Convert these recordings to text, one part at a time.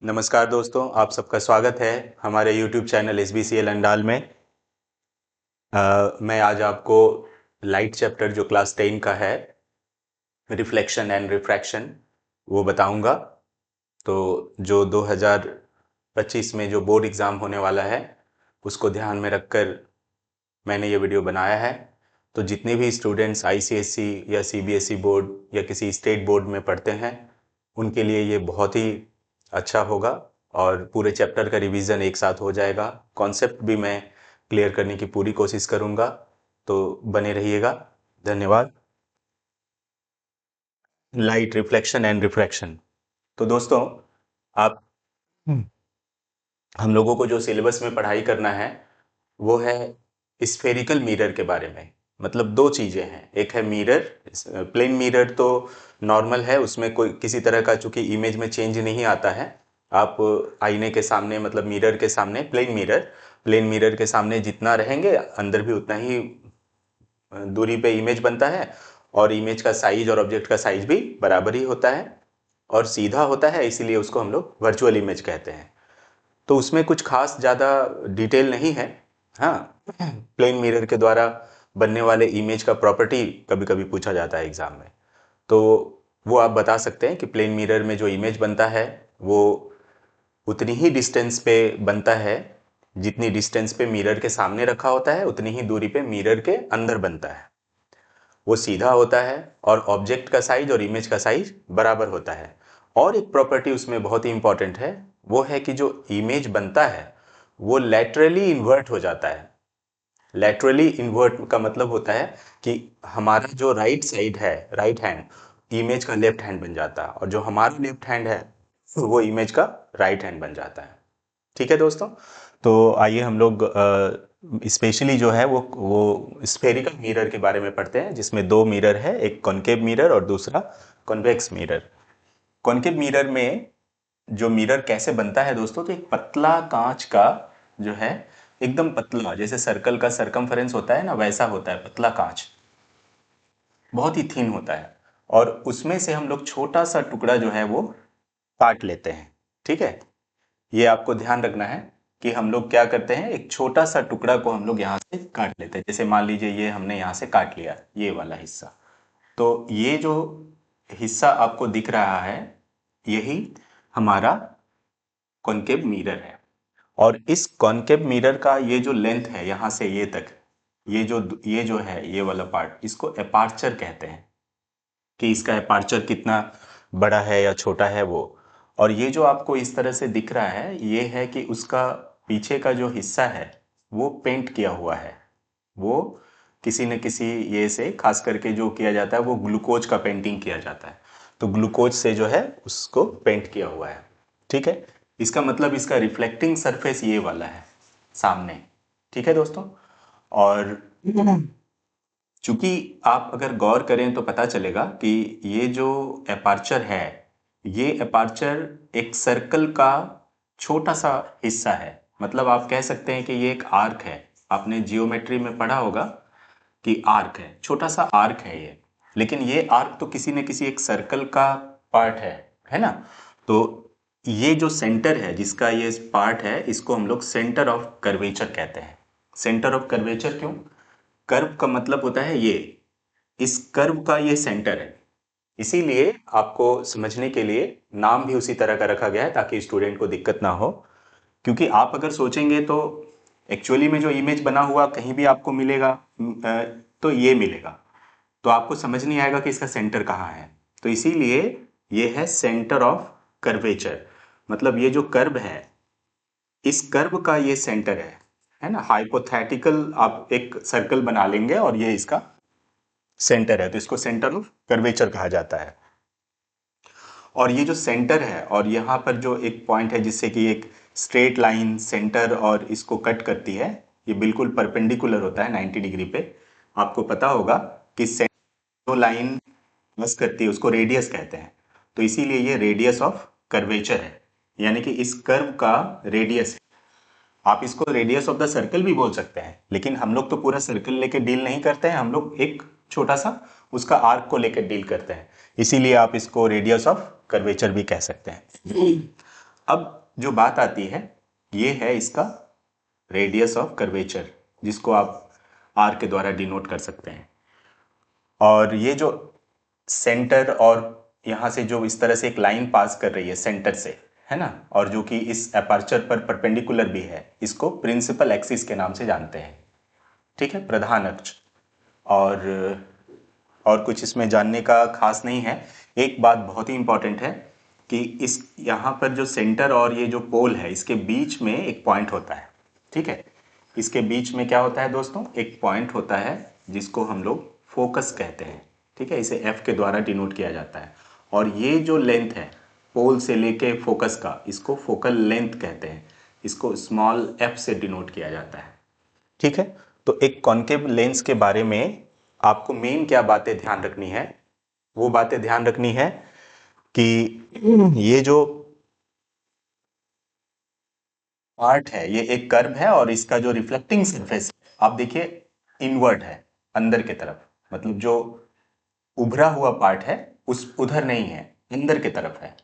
नमस्कार दोस्तों, आप सबका स्वागत है हमारे YouTube चैनल SBCL अंडाल में। मैं आज आपको लाइट चैप्टर जो क्लास 10 का है, रिफ्लेक्शन एंड रिफ्रैक्शन, वो बताऊंगा। तो जो 2025 में जो बोर्ड एग्ज़ाम होने वाला है, उसको ध्यान में रखकर मैंने ये वीडियो बनाया है। तो जितने भी स्टूडेंट्स ICSE या CBSE बोर्ड या किसी स्टेट बोर्ड में पढ़ते हैं, उनके लिए ये बहुत ही अच्छा होगा और पूरे चैप्टर का रिवीजन एक साथ हो जाएगा। कॉन्सेप्ट भी मैं क्लियर करने की पूरी कोशिश करूंगा, तो बने रहिएगा। धन्यवाद। Light reflection and refraction. तो दोस्तों, आप हम लोगों को जो सिलेबस में पढ़ाई करना है वो है स्फेरिकल मिरर के बारे में। मतलब दो चीज़ें हैं, एक है मिरर। प्लेन मिरर तो नॉर्मल है, उसमें कोई किसी तरह का चूंकि इमेज में चेंज नहीं आता है। आप आईने के सामने, मतलब मिरर के सामने, प्लेन मिरर के सामने जितना रहेंगे अंदर भी उतना ही दूरी पे इमेज बनता है, और इमेज का साइज और ऑब्जेक्ट का साइज भी बराबर ही होता है और सीधा होता है, इसीलिए उसको हम लोग वर्चुअल इमेज कहते हैं। तो उसमें कुछ खास ज़्यादा डिटेल नहीं है। हाँ, प्लेन मिरर के द्वारा बनने वाले इमेज का प्रॉपर्टी कभी कभी पूछा जाता है एग्जाम में। तो वो आप बता सकते हैं कि प्लेन मिरर में जो इमेज बनता है वो उतनी ही डिस्टेंस पे बनता है, जितनी डिस्टेंस पे मिरर के सामने रखा होता है उतनी ही दूरी पे मिरर के अंदर बनता है। वो सीधा होता है और ऑब्जेक्ट का साइज और इमेज का साइज बराबर होता है। और एक प्रॉपर्टी उसमें बहुत ही इंपॉर्टेंट है, वो है कि जो इमेज बनता है वो लैटरली इन्वर्ट हो जाता है। लैटरली इन्वर्ट का मतलब होता है कि हमारा जो राइट साइड है, राइट हैंड, इमेज का लेफ्ट हैंड बन जाता है, और जो हमारा लेफ्ट हैंड है वो इमेज का राइट हैंड बन जाता है। ठीक है दोस्तों। तो आइए हम लोग स्पेशली जो है वो स्फेरिकल मिरर के बारे में पढ़ते हैं, जिसमें दो मिरर है, एक कॉनकेव मिरर और दूसरा कॉन्वेक्स मिरर। कॉनकेव मिरर में जो मिरर कैसे बनता है दोस्तों, तो एक पतला कांच का जो है, एकदम पतला, जैसे सर्कल का सरकमफेरेंस होता है ना, वैसा होता है पतला कांच, बहुत ही थिन होता है। और उसमें से हम लोग छोटा सा टुकड़ा जो है वो काट लेते हैं। ठीक है, ये आपको ध्यान रखना है कि हम लोग क्या करते हैं, एक छोटा सा टुकड़ा को हम लोग यहाँ से काट लेते हैं। जैसे मान लीजिए ये हमने यहाँ से काट लिया, ये वाला हिस्सा। तो ये जो हिस्सा आपको दिख रहा है, यही हमारा कॉनकेव मिरर है। और इस कॉनकेव मिरर का ये जो लेंथ है यहाँ से ये तक, ये जो है, ये वाला पार्ट, इसको एपार्चर कहते हैं, कि इसका एपार्चर कितना बड़ा है या छोटा है वो। और ये जो आपको इस तरह से दिख रहा है, ये है कि उसका पीछे का जो हिस्सा है वो पेंट किया हुआ है। वो किसी न किसी ये से, खास करके जो किया जाता है वो ग्लूकोज का पेंटिंग किया जाता है, तो ग्लूकोज से जो है उसको पेंट किया हुआ है। ठीक है, इसका मतलब इसका रिफ्लेक्टिंग सरफेस ये वाला है सामने। ठीक है दोस्तों। और चूंकि आप अगर गौर करें तो पता चलेगा कि ये जो एपार्चर है, ये एपार्चर एक सर्कल का छोटा सा हिस्सा है। मतलब आप कह सकते हैं कि ये एक आर्क है। आपने जियोमेट्री में पढ़ा होगा कि आर्क है, छोटा सा आर्क है ये। लेकिन ये आर्क तो किसी न किसी एक सर्कल का पार्ट है ना। तो ये जो सेंटर है जिसका ये पार्ट है, इसको हम लोग सेंटर ऑफ कर्वेचर कहते हैं। सेंटर ऑफ कर्वेचर क्यों? कर्व का मतलब होता है ये, इस कर्व का ये सेंटर है। इसीलिए आपको समझने के लिए नाम भी उसी तरह का रखा गया है, ताकि स्टूडेंट को दिक्कत ना हो। क्योंकि आप अगर सोचेंगे तो एक्चुअली में जो इमेज बना हुआ कहीं भी आपको मिलेगा, तो ये मिलेगा, तो आपको समझ नहीं आएगा कि इसका सेंटर कहाँ है। तो इसीलिए ये है सेंटर ऑफ कर्वेचर। मतलब ये जो कर्व है, इस कर्व का ये सेंटर है ना। हाइपोथेटिकल आप एक सर्कल बना लेंगे और ये इसका सेंटर है, तो इसको सेंटर ऑफ कर्वेचर कहा जाता है। और ये जो सेंटर है, और यहाँ पर जो एक पॉइंट है जिससे कि एक स्ट्रेट लाइन सेंटर और इसको कट करती है, ये बिल्कुल परपेंडिकुलर होता है 90 डिग्री पे। आपको पता होगा कि जो लाइन बस करती है उसको रेडियस कहते हैं। तो इसीलिए ये रेडियस ऑफ कर्वेचर है, यानी कि इस कर्व का रेडियस है। आप इसको रेडियस ऑफ द सर्कल भी बोल सकते हैं, लेकिन हम लोग तो पूरा सर्कल लेके डील नहीं करते हैं, हम लोग एक छोटा सा उसका आर्क को लेकर डील करते हैं। इसीलिए आप इसको रेडियस ऑफ कर्वेचर भी कह सकते हैं। अब जो बात आती है ये है इसका रेडियस ऑफ कर्वेचर, जिसको आप आर के द्वारा डिनोट कर सकते हैं। और ये जो सेंटर और यहाँ से जो इस तरह से एक लाइन पास कर रही है सेंटर से, है ना, और जो कि इस अपर्चर पर परपेंडिकुलर भी है, इसको प्रिंसिपल एक्सिस के नाम से जानते हैं। ठीक है, प्रधान अक्ष। और कुछ इसमें जानने का खास नहीं है। एक बात बहुत ही इंपॉर्टेंट है कि इस यहाँ पर जो सेंटर और ये जो पोल है, इसके बीच में एक पॉइंट होता है। ठीक है, इसके बीच में क्या होता है दोस्तों, एक पॉइंट होता है जिसको हम लोग फोकस कहते हैं। ठीक है, इसे एफ के द्वारा डिनोट किया जाता है। और ये जो लेंथ है पोल से लेके फोकस का, इसको फोकल लेंथ कहते हैं। इसको स्मॉल एफ से डिनोट किया जाता है। ठीक है, तो एक कॉन्केव लेंस के बारे में आपको मेन क्या बातें ध्यान रखनी है, वो बातें ध्यान रखनी है कि ये जो पार्ट है ये एक कर्व है और इसका जो रिफ्लेक्टिंग सरफेस आप देखिए इनवर्ट है, अंदर की तरफ, मतलब जो उभरा हुआ पार्ट है उस उधर नहीं है, अंदर की तरफ है।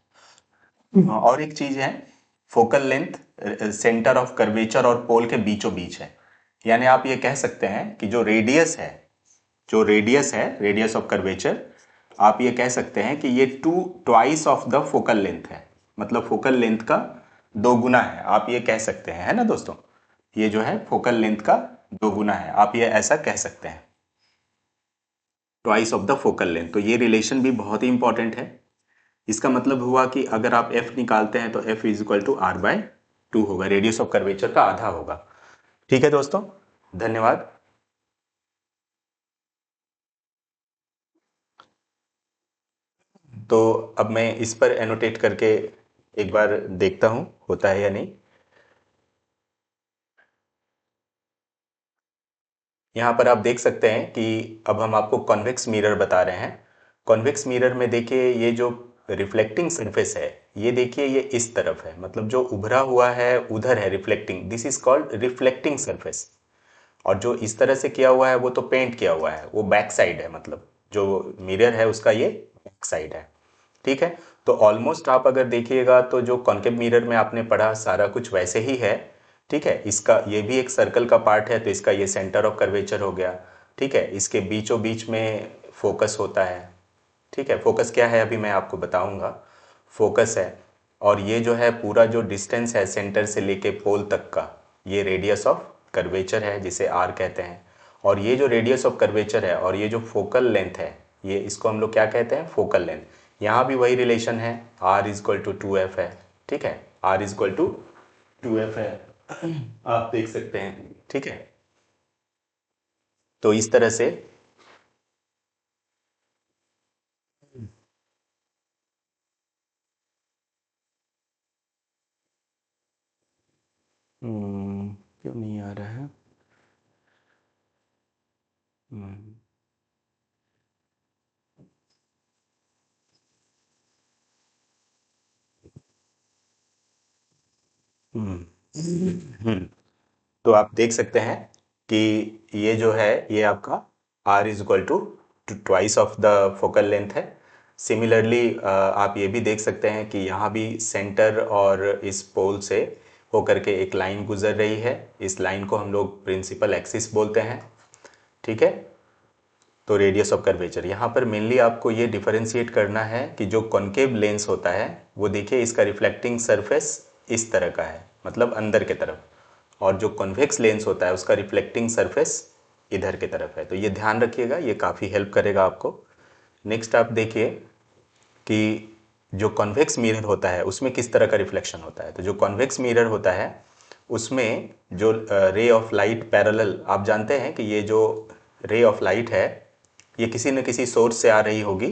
और एक चीज है, focal length centre of curvature और पोल के बीचों बीच है। यानी आप ये कह सकते हैं कि जो रेडियस है, रेडियस ऑफ कर्वेचर, आप ये कह सकते हैं कि ये twice of the focal length है, मतलब फोकल लेंथ का 2 गुना है, आप ये कह सकते हैं, है ना दोस्तों। ये जो है फोकल लेंथ का 2 गुना है, आप ये ऐसा कह सकते हैं, twice of the focal length. तो ये रिलेशन भी बहुत ही इंपॉर्टेंट है। इसका मतलब हुआ कि अगर आप एफ निकालते हैं तो F is equal to R by 2 होगा, रेडियस ऑफ कर्वेचर का आधा होगा। ठीक है दोस्तों, धन्यवाद। तो अब मैं इस पर एनोटेट करके एक बार देखता हूं होता है या नहीं। यहाँ पर आप देख सकते हैं कि अब हम आपको कॉन्वेक्स मिरर बता रहे हैं। कॉन्वेक्स मिरर में देखिए ये जो रिफ्लेक्टिंग सरफेस है, ये देखिए ये इस तरफ है, मतलब जो उभरा हुआ है उधर है reflecting, this is called reflecting surface. और जो इस तरह से किया हुआ है वो तो पेंट किया हुआ है, वो बैक साइड है, मतलब जो मिरर है उसका ये बैक साइड है। ठीक है, तो ऑलमोस्ट आप अगर देखिएगा तो जो कॉन्केव मिरर में आपने पढ़ा सारा कुछ वैसे ही है। ठीक है, इसका ये भी एक सर्कल का पार्ट है, तो इसका ये सेंटर ऑफ कर्वेचर हो गया। ठीक है, इसके बीचों बीच में फोकस होता है। ठीक है, फोकस क्या है अभी मैं आपको बताऊंगा। फोकस है, और ये जो है पूरा जो डिस्टेंस है सेंटर से लेके पोल तक का, ये रेडियस ऑफ कर्वेचर है जिसे आर कहते हैं। और ये जो रेडियस ऑफ कर्वेचर है और ये जो फोकल लेंथ है, ये इसको हम लोग क्या कहते हैं, फोकल लेंथ। यहाँ भी वही रिलेशन है, are is equal to 2f है। ठीक है, are is equal to 2f है, आप देख सकते हैं। ठीक है, तो इस तरह से क्यों नहीं आ रहा है। हम्म, हम्म, हम्म। तो आप देख सकते हैं कि ये जो है ये आपका r is equal to twice of the focal length है। सिमिलरली आप ये भी देख सकते हैं कि यहाँ भी सेंटर और इस पोल से होकर के एक लाइन गुजर रही है, इस लाइन को हम लोग प्रिंसिपल एक्सिस बोलते हैं। ठीक है, तो रेडियस ऑफ कर्वेचर, यहाँ पर मेनली आपको ये डिफरेंशिएट करना है कि जो कॉन्केव लेंस होता है वो देखिए इसका रिफ्लेक्टिंग सरफेस इस तरह का है, मतलब अंदर के तरफ, और जो कॉन्वेक्स लेंस होता है उसका रिफ्लेक्टिंग सरफेस इधर की तरफ है। तो ये ध्यान रखिएगा, ये काफ़ी हेल्प करेगा आपको। नेक्स्ट आप देखिए कि जो कॉन्वेक्स मिरर होता है उसमें किस तरह का रिफ्लेक्शन होता है। तो जो कॉन्वेक्स मिरर होता है उसमें जो रे ऑफ लाइट पैरेलल, आप जानते हैं कि ये जो रे ऑफ लाइट है ये किसी न किसी सोर्स से आ रही होगी।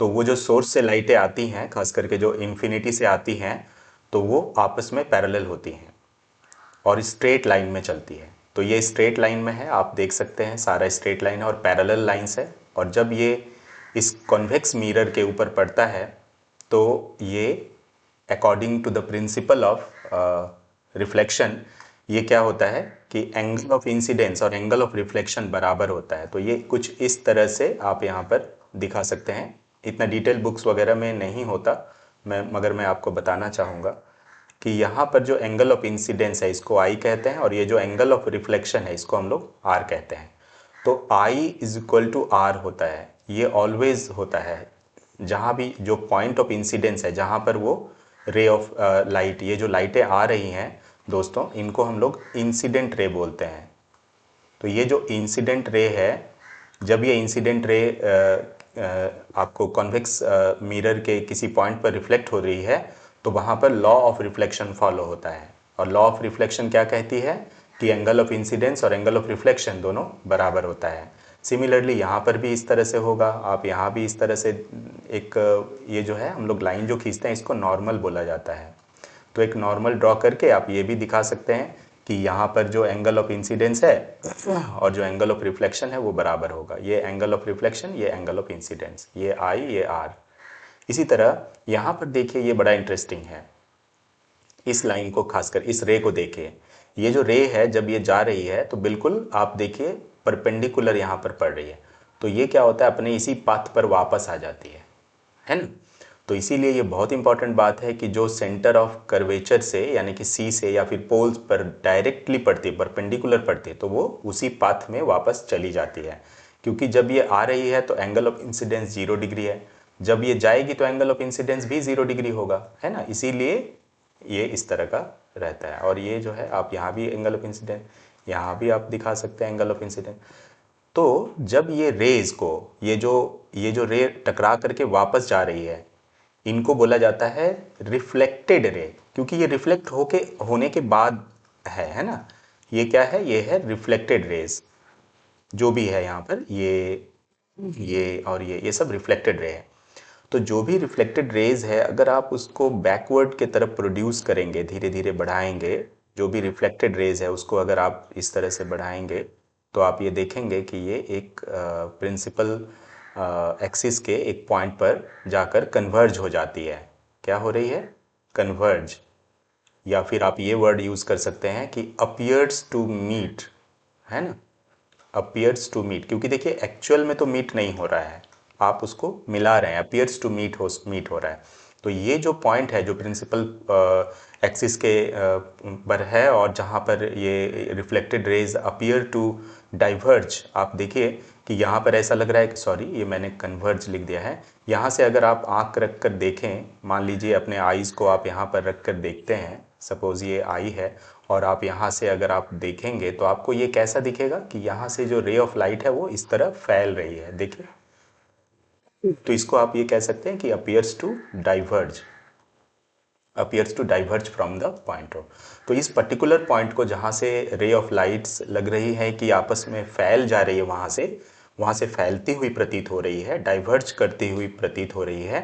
तो वो जो सोर्स से लाइटें आती हैं, खास करके जो इन्फिनिटी से आती हैं, तो वो आपस में पैरेलल होती हैं और स्ट्रेट लाइन में चलती है। तो ये स्ट्रेट लाइन में है, आप देख सकते हैं सारा स्ट्रेट लाइन है और पैरेलल लाइंस है। और जब ये इस कॉन्वेक्स मिरर के ऊपर पड़ता है तो ये according to the principle of reflection, ये क्या होता है कि एंगल ऑफ इंसिडेंस और एंगल ऑफ रिफ्लेक्शन बराबर होता है। तो ये कुछ इस तरह से आप यहाँ पर दिखा सकते हैं। इतना डिटेल बुक्स वगैरह में नहीं होता, मगर मैं आपको बताना चाहूँगा। कि यहाँ पर जो एंगल ऑफ इंसिडेंस है इसको आई कहते हैं, और ये जो एंगल ऑफ रिफ्लेक्शन है इसको हम लोग आर कहते हैं। तो I is equal to are होता है, ये ऑलवेज होता है जहाँ भी जो पॉइंट ऑफ इंसिडेंस है, जहाँ पर वो रे ऑफ लाइट, ये जो लाइटें आ रही हैं दोस्तों, इनको हम लोग इंसिडेंट रे बोलते हैं। तो ये जो इंसिडेंट रे है, जब ये इंसिडेंट रे आपको कॉन्वेक्स मिरर के किसी पॉइंट पर रिफ्लेक्ट हो रही है, तो वहाँ पर लॉ ऑफ रिफ्लेक्शन फॉलो होता है। और लॉ ऑफ रिफ्लेक्शन क्या कहती है कि एंगल ऑफ इंसिडेंस और एंगल ऑफ रिफ्लेक्शन दोनों बराबर होता है। सिमिलरली यहाँ पर भी इस तरह से होगा, आप यहाँ भी इस तरह से एक ये जो है हम लोग लाइन जो खींचते हैं इसको नॉर्मल बोला जाता है। तो एक नॉर्मल ड्रॉ करके आप ये भी दिखा सकते हैं कि यहाँ पर जो एंगल ऑफ इंसिडेंस है और जो एंगल ऑफ रिफ्लेक्शन है वो बराबर होगा। ये एंगल ऑफ रिफ्लेक्शन, ये एंगल ऑफ इंसिडेंस, ये आई, ये आर। इसी तरह यहाँ पर देखिए, ये बड़ा इंटरेस्टिंग है, इस लाइन को खासकर इस रे को देखिए। ये जो रे है जब ये जा रही है तो बिल्कुल आप देखिए परपेंडिकुलर यहाँ पर पड़ रही है, तो ये क्या होता है, अपने इसी पाथ पर वापस आ जाती है ना। तो इसीलिए ये बहुत इंपॉर्टेंट बात है कि जो सेंटर ऑफ कर्वेचर से यानी कि सी से या फिर पोल्स पर डायरेक्टली पड़ती है, परपेंडिकुलर पड़ती है, तो वो उसी पाथ में वापस चली जाती है। क्योंकि जब ये आ रही है तो एंगल ऑफ इंसिडेंस 0 डिग्री है, जब ये जाएगी तो एंगल ऑफ इंसिडेंस भी 0 डिग्री होगा, है ना। इसीलिए ये इस तरह का रहता है। और ये जो है आप यहाँ भी एंगल ऑफ इंसिडेंस, यहाँ भी आप दिखा सकते हैं एंगल ऑफ इंसिडेंस। तो जब ये रेज को ये जो रे टकरा करके वापस जा रही है, इनको बोला जाता है रिफ्लेक्टेड रे, क्योंकि ये रिफ्लेक्ट होने के बाद है ना। ये क्या है, ये है रिफ्लेक्टेड रेज, जो भी है यहाँ पर ये और ये सब रिफ्लेक्टेड रे है। तो जो भी रिफ्लेक्टेड रेज है, अगर आप उसको बैकवर्ड के तरफ प्रोड्यूस करेंगे, धीरे धीरे बढ़ाएंगे, जो भी रिफ्लेक्टेड रेज है उसको अगर आप इस तरह से बढ़ाएंगे, तो आप ये देखेंगे कि ये एक प्रिंसिपल एक्सिस के एक पॉइंट पर जाकर कन्वर्ज हो जाती है। क्या हो रही है, कन्वर्ज। या फिर आप ये वर्ड यूज़ कर सकते हैं कि अपीयर्स टू मीट, है ना, अपीयर्स टू मीट। क्योंकि देखिए एक्चुअल में तो मीट नहीं हो रहा है, आप उसको मिला रहे हैं, अपीयर्स टू मीट हो रहा है। तो ये जो पॉइंट है जो प्रिंसिपल एक्सिस के पर है और जहाँ पर ये reflected rays appear to diverge, आप देखिए कि यहाँ पर ऐसा लग रहा है कि सॉरी ये मैंने कन्वर्ज लिख दिया है। यहाँ से अगर आप आँख रख कर देखें, मान लीजिए अपने आईज़ को आप यहाँ पर रख कर देखते हैं, सपोज़ ये आई है, और आप यहाँ से अगर आप देखेंगे तो आपको ये कैसा दिखेगा कि यहाँ से जो रे ऑफ लाइट है वो इस तरह फैल रही है, देखिए। तो इसको आप ये कह सकते हैं कि appears to diverge from the point of. तो इस पर्टिकुलर पॉइंट को जहाँ से रे ऑफ लाइट्स लग रही है कि आपस में फैल जा रही है, वहाँ से फैलती हुई प्रतीत हो रही है, डाइवर्ज करती हुई प्रतीत हो रही है,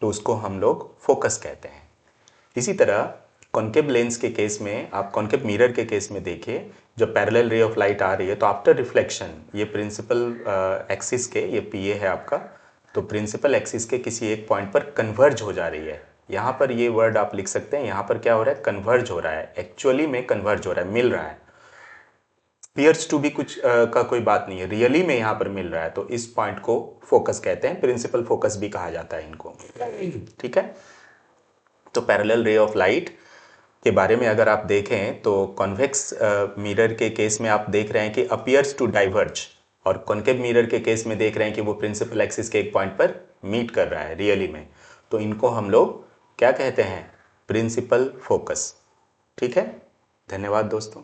तो उसको हम लोग फोकस कहते हैं। इसी तरह कॉन्केव लेंस के केस में, आप कॉन्केव मिरर के केस में देखिए, जब पैरेलल रे ऑफ लाइट आ रही है तो आफ्टर रिफ्लेक्शन ये प्रिंसिपल एक्सिस के, ये पी ए है आपका, तो प्रिंसिपल एक्सिस के किसी एक पॉइंट पर कन्वर्ज हो जा रही है। यहाँ पर ये वर्ड आप लिख सकते हैं, यहाँ पर क्या हो रहा है, कन्वर्ज हो रहा है, एक्चुअली में कन्वर्ज हो रहा है, मिल रहा है। पियर्स टू भी कुछ का कोई बात नहीं है, रियली में यहाँ पर मिल रहा है, तो इस पॉइंट को फोकस कहते हैं, प्रिंसिपल फोकस भी कहा जाता है इनको, ठीक है। तो पैरेलल रे ऑफ लाइट के बारे में अगर आप देखें तो कॉन्वेक्स मिरर के केस में आप देख रहे हैं कि अपीयर्स टू डाइवर्ज, और कॉन्केव मिरर के केस में देख रहे हैं कि वो प्रिंसिपल एक्सिस के एक पॉइंट पर मीट कर रहा है रियली में। तो इनको हम लोग क्या कहते हैं, प्रिंसिपल फोकस, ठीक है। धन्यवाद दोस्तों।